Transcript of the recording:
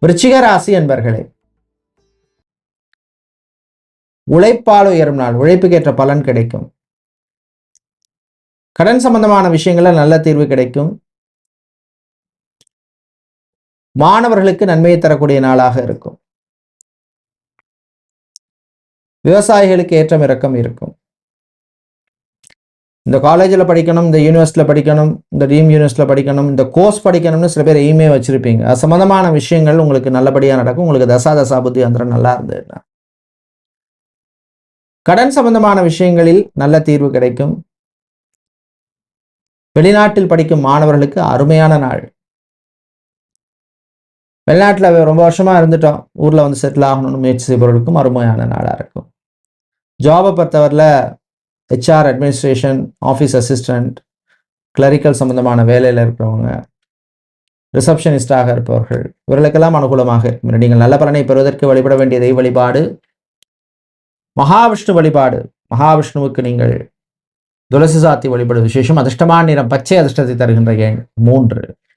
விருச்சிக ராசி என்பர்களே, உழைப்பால் உயரும் நாள். உழைப்புக்கேற்ற பலன் கிடைக்கும். கடன் சம்பந்தமான விஷயங்கள்ல நல்ல தீர்வு கிடைக்கும். மாணவர்களுக்கு நன்மையை தரக்கூடிய நாளாக இருக்கும். விவசாயிகளுக்கு ஏற்றம் இறக்கம் இருக்கும். இந்த காலேஜில் படிக்கணும், இந்த யூனிவர்சிட்டியில் படிக்கணும், இந்த டீம் யூனிவர்சிட்டியில் படிக்கணும், இந்த கோர்ஸ் படிக்கணும்னு சில பேர் எய்மே வச்சிருப்பீங்க. அது சம்பந்தமான விஷயங்கள் உங்களுக்கு நல்லபடியாக நடக்கும். உங்களுக்கு தசாபுத்தி அந்தரம் நல்லா இருந்ததுன்னா கடன் சம்பந்தமான விஷயங்களில் நல்ல தீர்வு கிடைக்கும். வெளிநாட்டில் படிக்கும் மாணவர்களுக்கு அருமையான நாள். வெளிநாட்டில் ரொம்ப வருஷமா இருந்துட்டோம், ஊரில் வந்து செட்டில் ஆகணும்னு முயற்சி செய்பவர்களுக்கும் அருமையான நாளாக இருக்கும். ஜாபை பொறுத்தவரையில் HR, administration, office assistant, clerical சம்பந்தமான வேலையில் இருக்கிறவங்க, ரிசப்ஷனிஸ்டாக இருப்பவர்கள், இவர்களுக்கெல்லாம் அனுகூலமாக இருக்கும். நீங்கள் நல்ல பலனை பெறுவதற்கு வழிபட வேண்டிய தெய்வ வழிபாடு மகாவிஷ்ணு வழிபாடு. மகாவிஷ்ணுவுக்கு நீங்கள் துளசி சாத்தி வழிபடு விசேஷம். அதிர்ஷ்டமான நிறம் பச்சை. அதிர்ஷ்டத்தை தருகின்ற எண் 3.